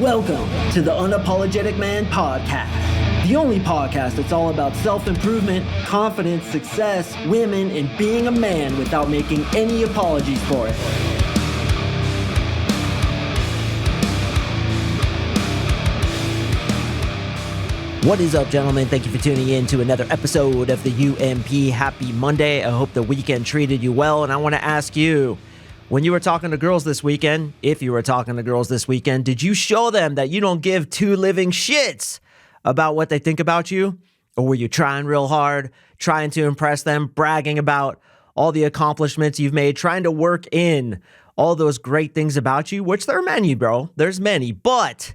Welcome to the Unapologetic Man Podcast, the only podcast that's all about self-improvement, confidence, success, women, and being a man without making any apologies for it. What is up, gentlemen? Thank you for tuning in to another episode of the UMP. Happy Monday. I hope the weekend treated you well, and I want to ask you, when you were talking to girls this weekend, if you were talking to girls this weekend, did you show them that you don't give two living shits about what they think about you? Or were you trying real hard, trying to impress them, bragging about all the accomplishments you've made, trying to work in all those great things about you, which there are many, bro. There's many. But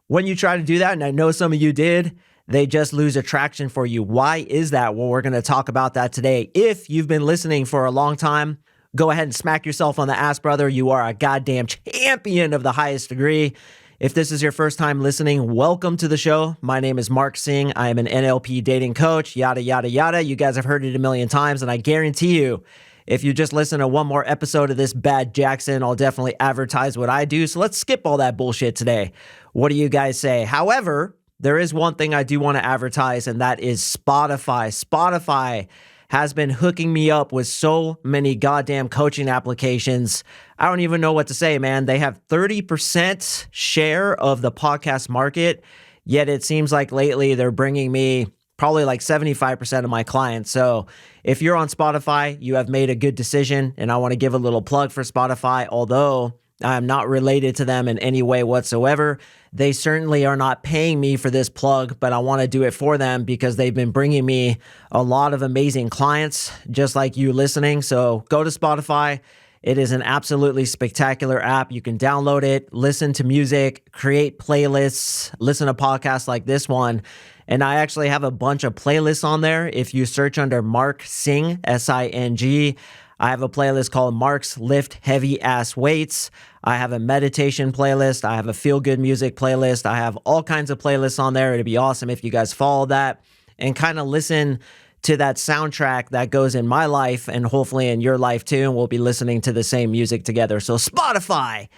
when you try to do that, and I know some of you did, they just lose attraction for you. Why is that? Well, we're going to talk about that today. If you've been listening for a long time, go ahead and smack yourself on the ass, brother. You are a goddamn champion of the highest degree. If this is your first time listening, welcome to the show. My name is CoachMarkSing. I am an NLP dating coach, yada, yada, yada. You guys have heard it a million times, and I guarantee you, if you just listen to one more episode of this bad Jackson, I'll definitely advertise what I do. So let's skip all that bullshit today. What do you guys say? However, there is one thing I do want to advertise, and that is Spotify. Spotify has been hooking me up with so many goddamn coaching applications. I don't even know what to say, man. They have 30% share of the podcast market, yet it seems like lately they're bringing me probably like 75% of my clients. So if you're on Spotify, you have made a good decision, and I want to give a little plug for Spotify, although I'm not related to them in any way whatsoever. They certainly are not paying me for this plug, but I want to do it for them because they've been bringing me a lot of amazing clients, just like you listening. So go to Spotify. It is an absolutely spectacular app. You can download it, listen to music, create playlists, listen to podcasts like this one. And I actually have a bunch of playlists on there. If you search under CoachMarkSing, S-I-N-G, I have a playlist called Mark's Lift Heavy Ass Weights. I have a meditation playlist. I have a feel-good music playlist. I have all kinds of playlists on there. It'd be awesome if you guys follow that and kind of listen to that soundtrack that goes in my life and hopefully in your life too. And we'll be listening to the same music together. So Spotify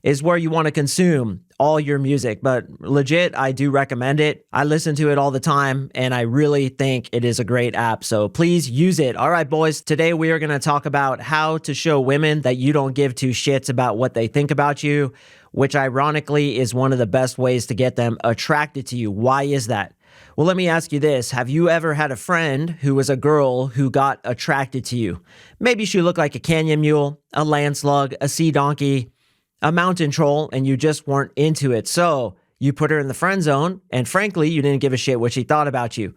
is where you want to consume all your music, but legit, I do recommend it. I listen to it all the time, and I really think it is a great app, so please use it. All right, boys, today we are going to talk about how to show women that you don't give two shits about what they think about you, which ironically is one of the best ways to get them attracted to you. Why is that? Well, let me ask you this. Have you ever had a friend who was a girl who got attracted to you? Maybe she looked like a canyon mule, a land slug, a sea donkey, a mountain troll, and you just weren't into it. So you put her in the friend zone, and frankly, you didn't give a shit what she thought about you.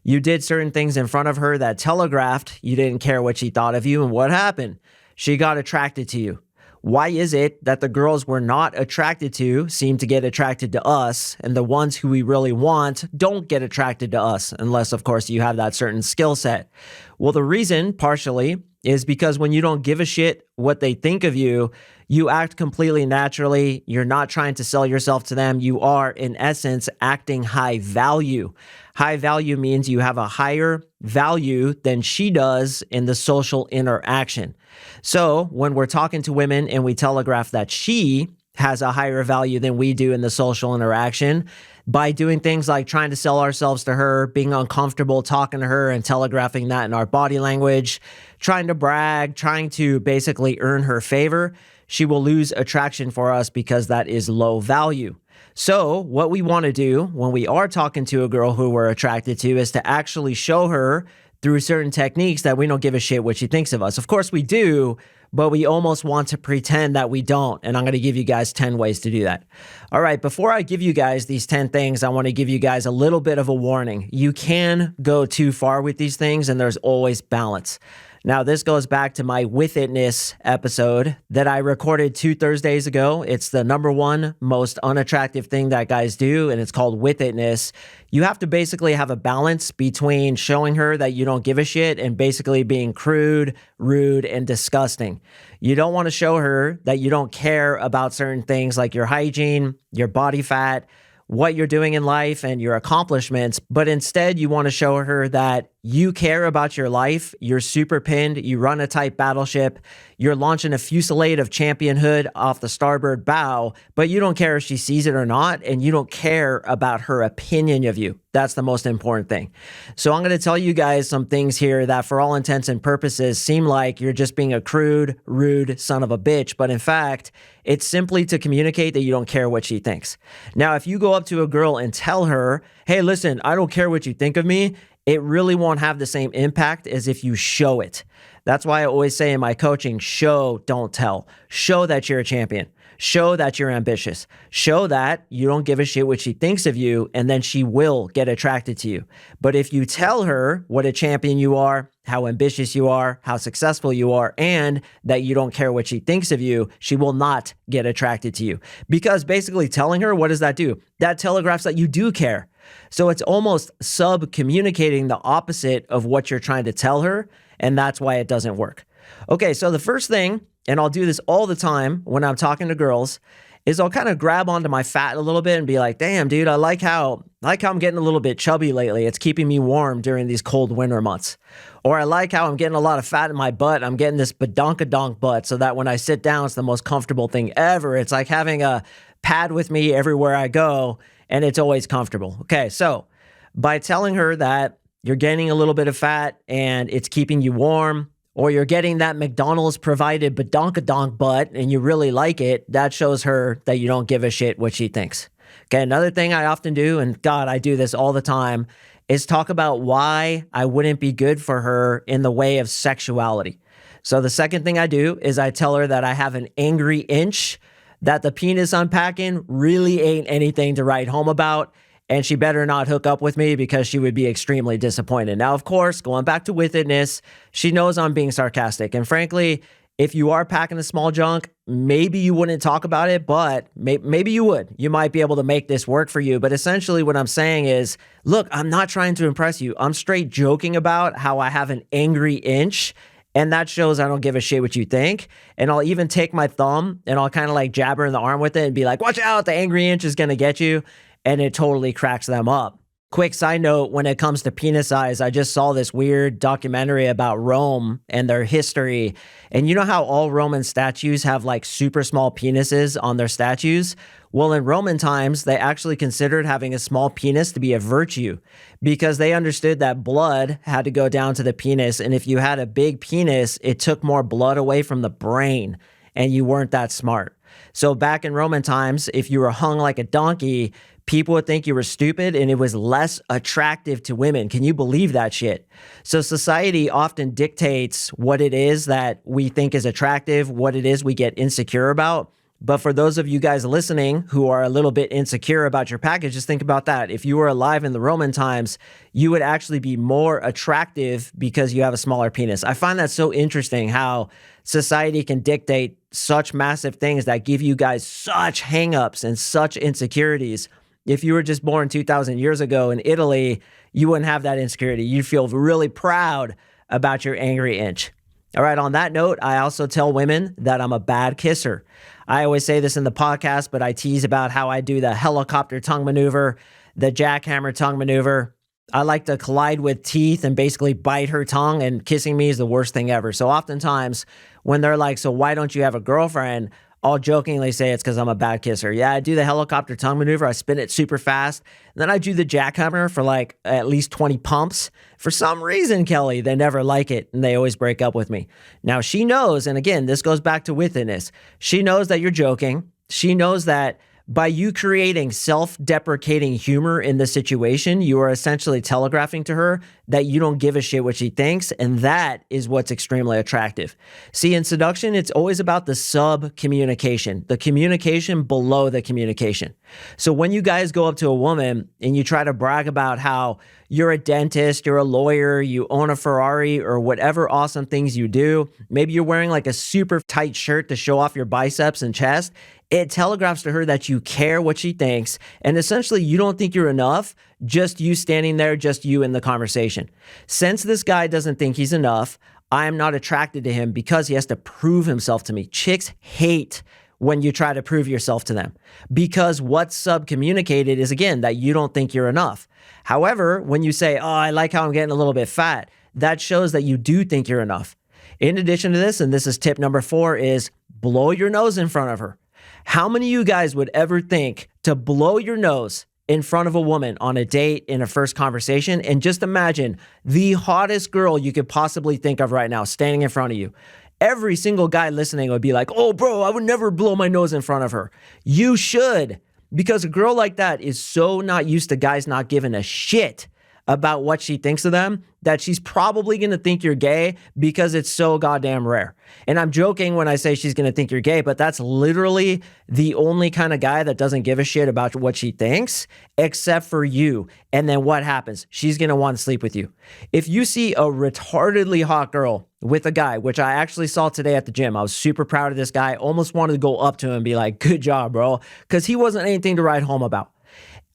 You did certain things in front of her that telegraphed you didn't care what she thought of you, and what happened? She got attracted to you. Why is it that the girls we're not attracted to seem to get attracted to us, and the ones who we really want don't get attracted to us, unless, of course, you have that certain skill set? Well, the reason, partially, is because when you don't give a shit what they think of you, you act completely naturally. You're not trying to sell yourself to them. You are, in essence, acting high value. High value means you have a higher value than she does in the social interaction. So when we're talking to women and we telegraph that she has a higher value than we do in the social interaction, by doing things like trying to sell ourselves to her, being uncomfortable talking to her and telegraphing that in our body language, trying to brag, trying to basically earn her favor, she will lose attraction for us because that is low value. So what we want to do when we are talking to a girl who we're attracted to is to actually show her through certain techniques that we don't give a shit what she thinks of us. Of course we do, but we almost want to pretend that we don't. And I'm going to give you guys 10 ways to do that. All right, before I give you guys these 10 things, I want to give you guys a little bit of a warning. You can go too far with these things, and there's always balance. Now, this goes back to my With Itness episode that I recorded 2 Thursdays ago. It's the number one most unattractive thing that guys do, and it's called With Itness. You have to basically have a balance between showing her that you don't give a shit and basically being crude, rude, and disgusting. You don't want to show her that you don't care about certain things like your hygiene, your body fat, what you're doing in life, and your accomplishments, but instead you want to show her that you care about your life, you're super pinned, you run a tight battleship, you're launching a fusillade of championhood off the starboard bow, but you don't care if she sees it or not, and you don't care about her opinion of you. That's the most important thing. So I'm going to tell you guys some things here that for all intents and purposes seem like you're just being a crude, rude son of a bitch, but in fact, it's simply to communicate that you don't care what she thinks. Now, if you go up to a girl and tell her, hey, listen, I don't care what you think of me, it really won't have the same impact as if you show it. That's why I always say in my coaching, show, don't tell. Show that you're a champion. Show that you're ambitious. Show that you don't give a shit what she thinks of you, and then she will get attracted to you. But if you tell her what a champion you are, how ambitious you are, how successful you are, and that you don't care what she thinks of you, she will not get attracted to you. Because basically telling her, what does that do? That telegraphs that you do care. So it's almost sub-communicating the opposite of what you're trying to tell her, and that's why it doesn't work. Okay, so the first thing, and I'll do this all the time when I'm talking to girls, is I'll kind of grab onto my fat a little bit and be like, damn, dude, I like how I'm getting a little bit chubby lately. It's keeping me warm during these cold winter months. Or I like how I'm getting a lot of fat in my butt. I'm getting this badonkadonk butt so that when I sit down, it's the most comfortable thing ever. It's like having a pad with me everywhere I go, and it's always comfortable. Okay, so by telling her that you're gaining a little bit of fat and it's keeping you warm, or you're getting that McDonald's provided badonkadonk butt and you really like it, that shows her that you don't give a shit what she thinks. Okay, another thing I often do, and God, I do this all the time, is talk about why I wouldn't be good for her in the way of sexuality. So the second thing I do is I tell her that I have an angry inch, that the penis unpacking really ain't anything to write home about, and she better not hook up with me because she would be extremely disappointed. Now, of course, going back to withedness, she knows I'm being sarcastic. And frankly, if you are packing a small junk, maybe you wouldn't talk about it, but maybe you would. You might be able to make this work for you. But essentially what I'm saying is, look, I'm not trying to impress you. I'm straight joking about how I have an angry inch, and that shows I don't give a shit what you think. And I'll even take my thumb and I'll kind of like jab her in the arm with it and be like, watch out, the angry inch is going to get you. And it totally cracks them up. Quick side note, when it comes to penis size, I just saw this weird documentary about Rome and their history. And you know how all Roman statues have like super small penises on their statues? Well, in Roman times, they actually considered having a small penis to be a virtue because they understood that blood had to go down to the penis. And if you had a big penis, it took more blood away from the brain and you weren't that smart. So back in Roman times, if you were hung like a donkey, people would think you were stupid and it was less attractive to women. Can you believe that shit? So society often dictates what it is that we think is attractive, what it is we get insecure about. But for those of you guys listening who are a little bit insecure about your package, just think about that. If you were alive in the Roman times, you would actually be more attractive because you have a smaller penis. I find that so interesting how society can dictate such massive things that give you guys such hangups and such insecurities. If you were just born 2,000 years ago in Italy, you wouldn't have that insecurity. You'd feel really proud about your angry inch. All right, on that note, I also tell women that I'm a bad kisser. I always say this in the podcast, but I tease about how I do the helicopter tongue maneuver, the jackhammer tongue maneuver. I like to collide with teeth and basically bite her tongue, and kissing me is the worst thing ever. So oftentimes when they're like, so why don't you have a girlfriend? I'll jokingly say it's because I'm a bad kisser. Yeah, I do the helicopter tongue maneuver. I spin it super fast. And then I do the jackhammer for like at least 20 pumps. For some reason, Kelly, they never like it and they always break up with me. Now she knows, and again, this goes back to withedness. She knows that you're joking. She knows that by you creating self-deprecating humor in the situation, you are essentially telegraphing to her that you don't give a shit what she thinks, and that is what's extremely attractive. See, in seduction, it's always about the sub-communication, the communication below the communication. So when you guys go up to a woman and you try to brag about how you're a dentist, you're a lawyer, you own a Ferrari, or whatever awesome things you do, maybe you're wearing like a super tight shirt to show off your biceps and chest, it telegraphs to her that you care what she thinks, and essentially you don't think you're enough, just you standing there, just you in the conversation. Since this guy doesn't think he's enough, I am not attracted to him because he has to prove himself to me. Chicks hate when you try to prove yourself to them. Because what's subcommunicated is, again, that you don't think you're enough. However, when you say, oh, I like how I'm getting a little bit fat, that shows that you do think you're enough. In addition to this, and this is tip number 4, is blow your nose in front of her. How many of you guys would ever think to blow your nose in front of a woman on a date in a first conversation? And just imagine the hottest girl you could possibly think of right now standing in front of you. Every single guy listening would be like, oh, bro, I would never blow my nose in front of her. You should, because a girl like that is so not used to guys not giving a shit about what she thinks of them that she's probably going to think you're gay because it's so goddamn rare. And I'm joking when I say she's going to think you're gay, but that's literally the only kind of guy that doesn't give a shit about what she thinks except for you. And then what happens? She's going to want to sleep with you. If you see a retardedly hot girl with a guy, which I actually saw today at the gym, I was super proud of this guy, almost wanted to go up to him and be like, good job, bro, because he wasn't anything to write home about.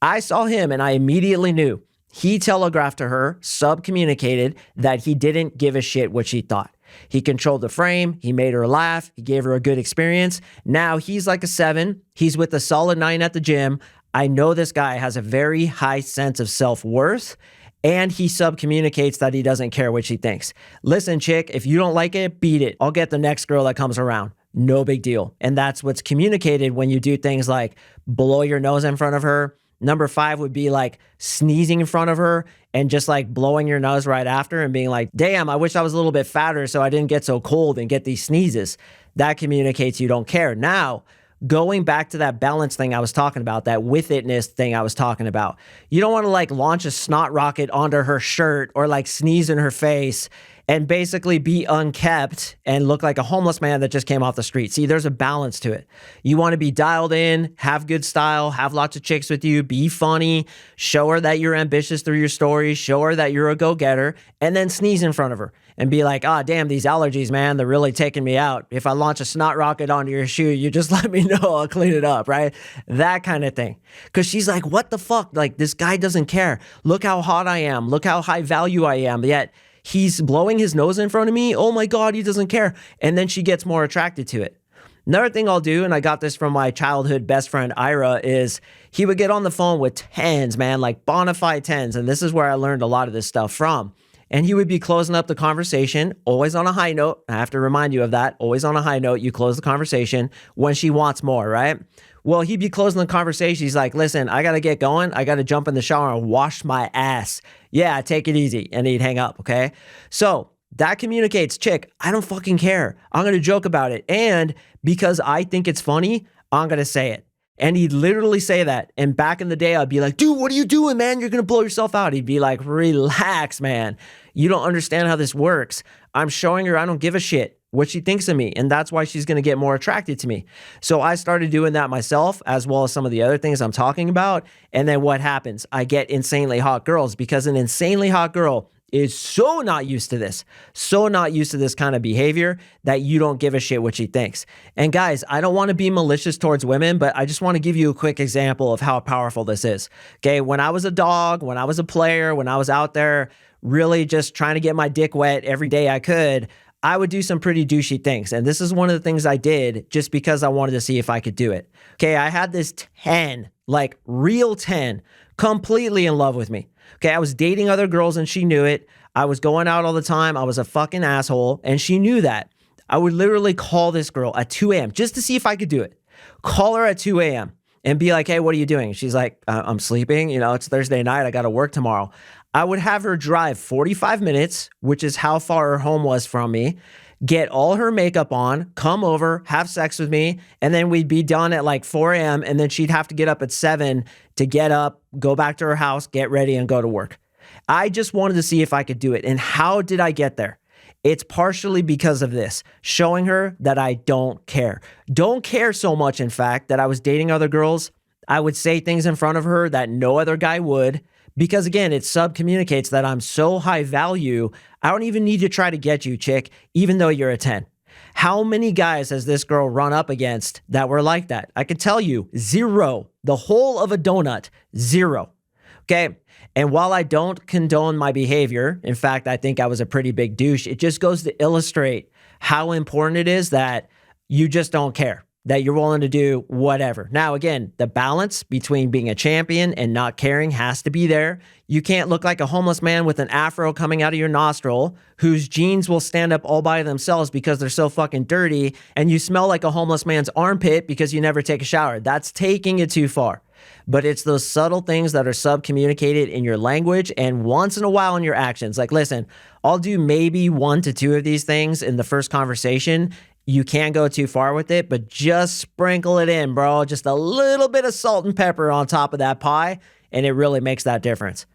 I saw him and I immediately knew. He telegraphed to her, subcommunicated that he didn't give a shit what she thought. He controlled the frame. He made her laugh. He gave her a good experience. Now he's like a 7. He's with a solid 9 at the gym. I know this guy has a very high sense of self-worth, and he subcommunicates that he doesn't care what she thinks. Listen, chick, if you don't like it, beat it. I'll get the next girl that comes around. No big deal. And that's what's communicated when you do things like blow your nose in front of her. Number 5 would be like sneezing in front of her and just like blowing your nose right after and being like, damn, I wish I was a little bit fatter so I didn't get so cold and get these sneezes. That communicates you don't care. Now, going back to that balance thing I was talking about, that with itness thing I was talking about, you don't want to like launch a snot rocket onto her shirt or like sneeze in her face and basically be unkept and look like a homeless man that just came off the street. See, there's a balance to it. You want to be dialed in, have good style, have lots of chicks with you, be funny, show her that you're ambitious through your stories, show her that you're a go-getter, and then sneeze in front of her and be like, ah, damn, these allergies, man, they're really taking me out. If I launch a snot rocket onto your shoe, you just let me know, I'll clean it up, right? That kind of thing. Because she's like, what the fuck? Like, this guy doesn't care. Look how hot I am. Look how high value I am. Yet, he's blowing his nose in front of me. Oh my God, he doesn't care. And then she gets more attracted to it. Another thing I'll do, and I got this from my childhood best friend, Ira, is he would get on the phone with 10s, man, like bona fide 10s. And this is where I learned a lot of this stuff from. And he would be closing up the conversation, always on a high note. I have to remind you of that. Always on a high note, you close the conversation when she wants more, right? Well, he'd be closing the conversation. He's like, listen, I got to get going. I got to jump in the shower and wash my ass. Yeah, take it easy. And he'd hang up, okay? So that communicates, chick, I don't fucking care. I'm going to joke about it. And because I think it's funny, I'm going to say it. And he'd literally say that. And back in the day, I'd be like, dude, what are you doing, man? You're going to blow yourself out. He'd be like, relax, man. You don't understand how this works. I'm showing her I don't give a shit what she thinks of me. And that's why she's going to get more attracted to me. So I started doing that myself, as well as some of the other things I'm talking about. And then what happens? I get insanely hot girls, because an insanely hot girl is so not used to this, so not used to this kind of behavior that you don't give a shit what she thinks. And guys, I don't want to be malicious towards women, but I just want to give you a quick example of how powerful this is. Okay, when I was a dog, when I was a player, when I was out there really just trying to get my dick wet every day I could, I would do some pretty douchey things. And this is one of the things I did just because I wanted to see if I could do it. Okay, I had this 10, like real 10, completely in love with me. Okay, I was dating other girls and she knew it. I was going out all the time. I was a fucking asshole and she knew that. I would literally call this girl at 2 a.m. just to see if I could do it. Call her at 2 a.m. and be like, hey, what are you doing? She's like, I'm sleeping. You know, it's Thursday night. I got to work tomorrow. I would have her drive 45 minutes, which is how far her home was from me, get all her makeup on, come over, have sex with me, and then we'd be done at like 4 a.m. And then she'd have to get up at 7 to get up, go back to her house, get ready, and go to work. I just wanted to see if I could do it. And how did I get there? It's partially because of this, showing her that I don't care. Don't care so much, in fact, that I was dating other girls. I would say things in front of her that no other guy would. Because again, it subcommunicates that I'm so high value, I don't even need to try to get you, chick, even though you're a 10. How many guys has this girl run up against that were like that? I can tell you, 0. The whole of a donut, 0. Okay? And while I don't condone my behavior, in fact, I think I was a pretty big douche, it just goes to illustrate how important it is that you just don't care. that you're willing to do whatever. Now, again, the balance between being a champion and not caring has to be there. You can't look like a homeless man with an afro coming out of your nostril whose jeans will stand up all by themselves because they're so fucking dirty, and you smell like a homeless man's armpit because you never take a shower. That's taking it too far. But it's those subtle things that are sub-communicated in your language and once in a while in your actions. Like, listen, I'll do maybe 1 to 2 of these things in the first conversation. You can't go too far with it, but just sprinkle it in, bro. Just a little bit of salt and pepper on top of that pie, and it really makes that difference.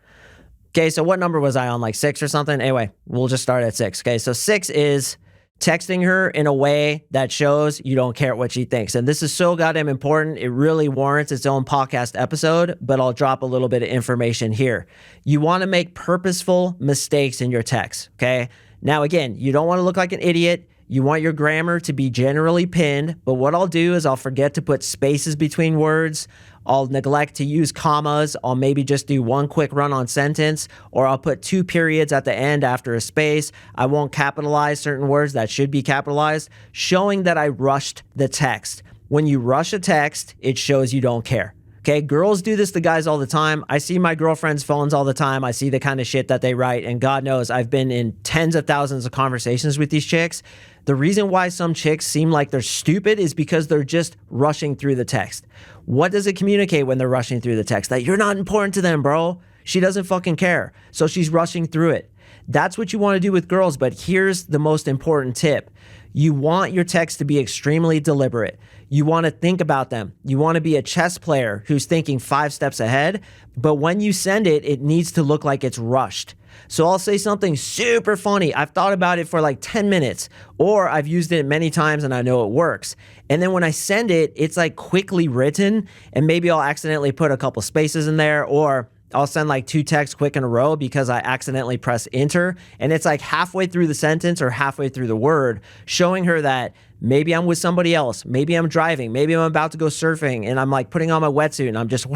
Okay, so what number was I on? Like 6 or something? Anyway, we'll just start at 6. Okay, so 6 is texting her in a way that shows you don't care what she thinks. And this is so goddamn important. It really warrants its own podcast episode, but I'll drop a little bit of information here. You want to make purposeful mistakes in your text, okay? Now, again, you don't want to look like an idiot. You want your grammar to be generally pinned, but what I'll do is I'll forget to put spaces between words. I'll neglect to use commas. I'll maybe just do one quick run-on sentence, or I'll put 2 periods at the end after a space. I won't capitalize certain words that should be capitalized, showing that I rushed the text. When you rush a text, it shows you don't care. Okay, girls do this to guys all the time. I see my girlfriends' phones all the time. I see the kind of shit that they write, and God knows I've been in tens of thousands of conversations with these chicks. The reason why some chicks seem like they're stupid is because they're just rushing through the text. What does it communicate when they're rushing through the text? That you're not important to them, bro. She doesn't fucking care. So she's rushing through it. That's what you want to do with girls, but here's the most important tip. You want your text to be extremely deliberate. You want to think about them. You want to be a chess player who's thinking 5 steps ahead, but when you send it, it needs to look like it's rushed. So I'll say something super funny. I've thought about it for like 10 minutes, or I've used it many times and I know it works. And then when I send it, it's like quickly written, and maybe I'll accidentally put a couple spaces in there, or I'll send like 2 texts quick in a row because I accidentally press enter, and it's like halfway through the sentence or halfway through the word, showing her that maybe I'm with somebody else, maybe I'm driving, maybe I'm about to go surfing, and I'm like putting on my wetsuit and I'm just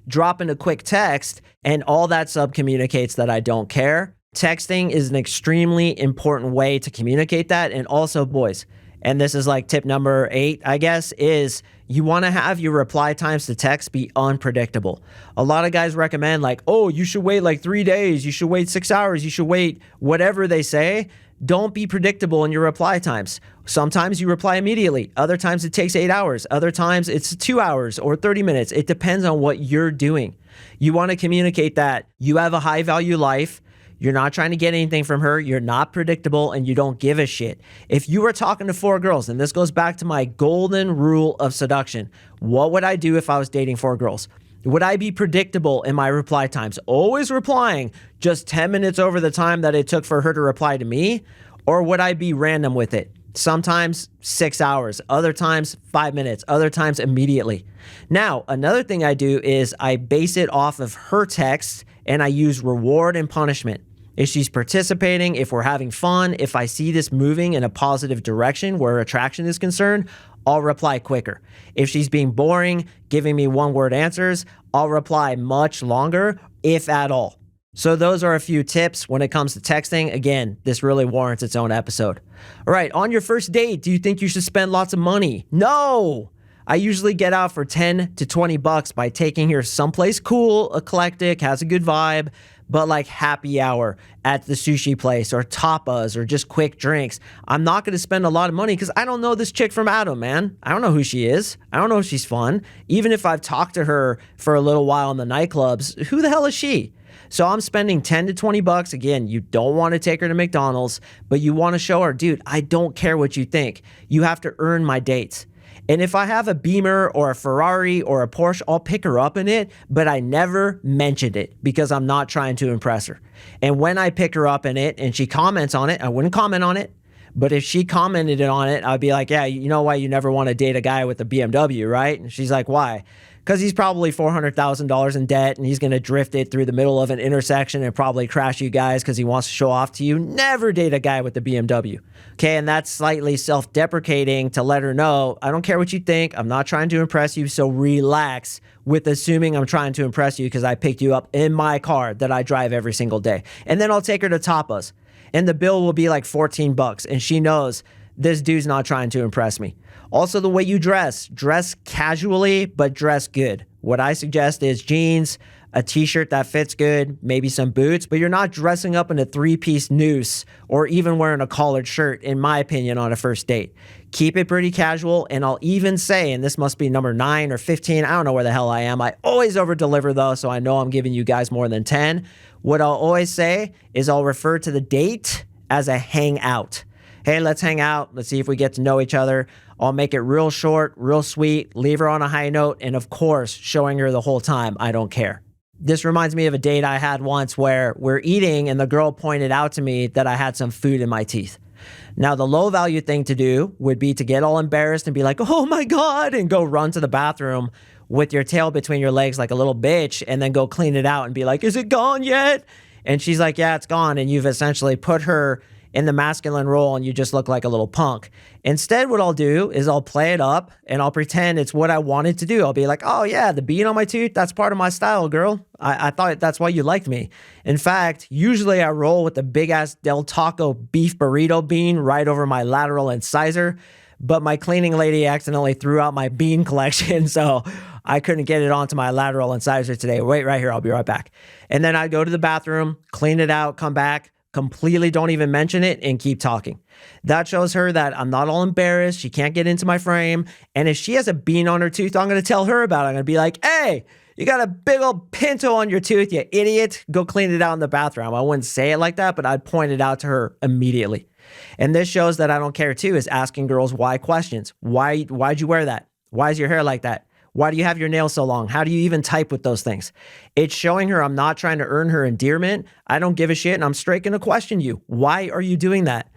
dropping a quick text, and all that sub communicates that I don't care. Texting is an extremely important way to communicate that. And also, boys, and this is like tip number 8, I guess, is you want to have your reply times to text be unpredictable. A lot of guys recommend like, oh, you should wait like 3 days, you should wait 6 hours, you should wait whatever they say. Don't be predictable in your reply times. Sometimes you reply immediately. Other times it takes 8 hours. Other times it's 2 hours or 30 minutes. It depends on what you're doing. You want to communicate that you have a high value life. You're not trying to get anything from her. You're not predictable, and you don't give a shit. If you were talking to 4 girls, and this goes back to my golden rule of seduction, what would I do if I was dating 4 girls? Would I be predictable in my reply times, always replying just 10 minutes over the time that it took for her to reply to me? Or would I be random with it? Sometimes 6 hours, other times 5 minutes, other times immediately. Now, another thing I do is I base it off of her text, and I use reward and punishment. If she's participating, if we're having fun, if I see this moving in a positive direction where attraction is concerned, I'll reply quicker. If she's being boring, giving me 1-word answers, I'll reply much longer, if at all. So those are a few tips when it comes to texting. Again, this really warrants its own episode. All right, on your first date, do you think you should spend lots of money? No! I usually get out for 10 to 20 bucks by taking her someplace cool, eclectic, has a good vibe, but like happy hour at the sushi place or tapas or just quick drinks. I'm not going to spend a lot of money because I don't know this chick from Adam, man. I don't know who she is. I don't know if she's fun. Even if I've talked to her for a little while in the nightclubs, who the hell is she? So I'm spending 10 to 20 bucks. Again, you don't want to take her to McDonald's, but you want to show her, dude, I don't care what you think. You have to earn my dates. And if I have a Beamer or a Ferrari or a Porsche, I'll pick her up in it, but I never mentioned it because I'm not trying to impress her. And when I pick her up in it and she comments on it, I wouldn't comment on it. But if she commented on it, I'd be like, yeah, you know why you never want to date a guy with a BMW, right? And she's like, why? Because he's probably $400,000 in debt and he's going to drift it through the middle of an intersection and probably crash you guys because he wants to show off to you. Never date a guy with a BMW. Okay, and that's slightly self-deprecating to let her know, I don't care what you think. I'm not trying to impress you, so relax with assuming I'm trying to impress you because I picked you up in my car that I drive every single day. And then I'll take her to tapas. And the bill will be like 14 bucks. And she knows this dude's not trying to impress me. Also, the way you dress casually, but dress good. What I suggest is jeans, a t-shirt that fits good, maybe some boots, but you're not dressing up in a three-piece noose or even wearing a collared shirt, in my opinion, on a first date. Keep it pretty casual, and I'll even say, and this must be number 9 or 15, I don't know where the hell I am. I always over-deliver though, so I know I'm giving you guys more than 10. What I'll always say is I'll refer to the date as a hangout. Hey, let's hang out. Let's see if we get to know each other. I'll make it real short, real sweet, leave her on a high note, and of course, showing her the whole time I don't care. This reminds me of a date I had once where we're eating and the girl pointed out to me that I had some food in my teeth. Now, the low value thing to do would be to get all embarrassed and be like, oh my God, and go run to the bathroom with your tail between your legs like a little bitch and then go clean it out and be like, is it gone yet? And she's like, yeah, it's gone. And you've essentially put her in the masculine role and you just look like a little punk. Instead, what I'll do is I'll play it up and I'll pretend it's what I wanted to do. I'll be like, oh yeah, the bean on my tooth, that's part of my style, girl. I thought that's why you liked me. In fact, usually I roll with the big ass Del Taco beef burrito bean right over my lateral incisor, but my cleaning lady accidentally threw out my bean collection, so I couldn't get it onto my lateral incisor today. Wait right here, I'll be right back. And then I'd go to the bathroom, clean it out, come back, completely don't even mention it, and keep talking. That shows her that I'm not all embarrassed. She can't get into my frame. And if she has a bean on her tooth, I'm going to tell her about it. I'm going to be like, hey, you got a big old pinto on your tooth, you idiot. Go clean it out in the bathroom. I wouldn't say it like that, but I'd point it out to her immediately. And this shows that I don't care too, is asking girls why questions. Why'd you wear that? Why is your hair like that? Why do you have your nails so long? How do you even type with those things? It's showing her I'm not trying to earn her endearment. I don't give a shit, and I'm straight going to question you. Why are you doing that?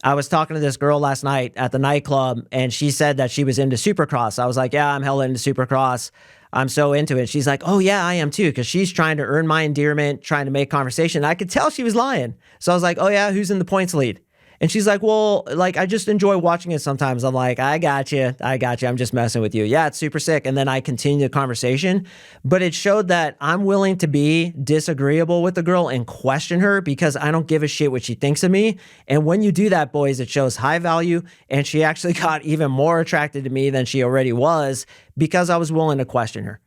I was talking to this girl last night at the nightclub, and she said that she was into Supercross. I was like, yeah, I'm hella into Supercross. I'm so into it. She's like, oh yeah, I am too, because she's trying to earn my endearment, trying to make conversation. I could tell she was lying. So I was like, oh yeah, who's in the points lead? And she's like, well, like, I just enjoy watching it sometimes. I'm like, I got you. I'm just messing with you. Yeah, it's super sick. And then I continue the conversation. But it showed that I'm willing to be disagreeable with the girl and question her because I don't give a shit what she thinks of me. And when you do that, boys, it shows high value. And she actually got even more attracted to me than she already was because I was willing to question her.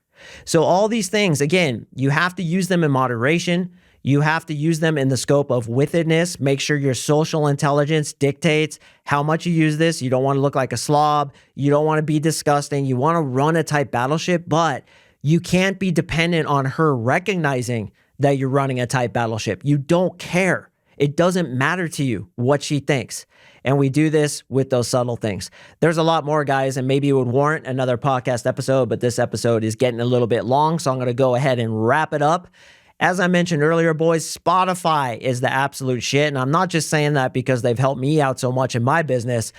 So all these things, again, you have to use them in moderation. You have to use them in the scope of withedness. Make sure your social intelligence dictates how much you use this. You don't want to look like a slob. You don't want to be disgusting. You want to run a tight battleship, but you can't be dependent on her recognizing that you're running a tight battleship. You don't care. It doesn't matter to you what she thinks. And we do this with those subtle things. There's a lot more, guys, and maybe it would warrant another podcast episode, but this episode is getting a little bit long, so I'm going to go ahead and wrap it up. As I mentioned earlier, boys, Spotify is the absolute shit. And I'm not just saying that because they've helped me out so much in my business.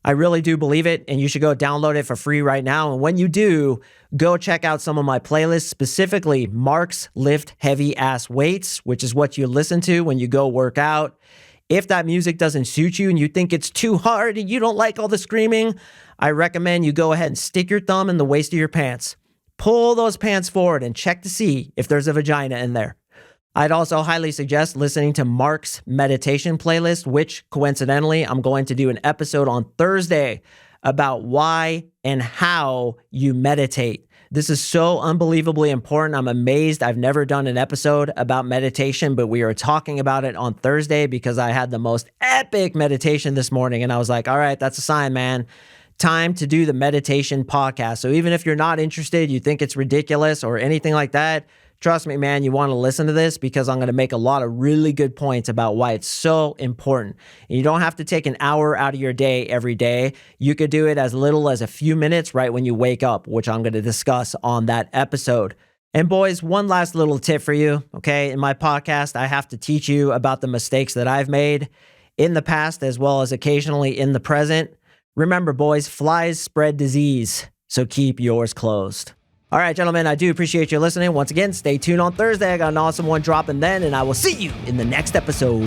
I really do believe it, and you should go download it for free right now. And when you do, go check out some of my playlists, specifically Mark's Lift Heavy Ass Weights, which is what you listen to when you go work out. If that music doesn't suit you and you think it's too hard and you don't like all the screaming, I recommend you go ahead and stick your thumb in the waist of your pants. Pull those pants forward and check to see if there's a vagina in there. I'd also highly suggest listening to Mark's meditation playlist, which coincidentally, I'm going to do an episode on Thursday about why and how you meditate. This is so unbelievably important. I'm amazed. I've never done an episode about meditation, but we are talking about it on Thursday because I had the most epic meditation this morning. And I was like, all right, that's a sign, man. Time to do the meditation podcast. So even if you're not interested, you think it's ridiculous or anything like that, trust me, man, you want to listen to this because I'm going to make a lot of really good points about why it's so important. And you don't have to take an hour out of your day every day. You could do it as little as a few minutes right when you wake up, which I'm going to discuss on that episode. And boys, one last little tip for you, okay? In my podcast, I have to teach you about the mistakes that I've made in the past as well as occasionally in the present. Remember, boys, flies spread disease, so keep yours closed. All right, gentlemen, I do appreciate you listening. Once again, stay tuned on Thursday. I got an awesome one dropping then, and I will see you in the next episode.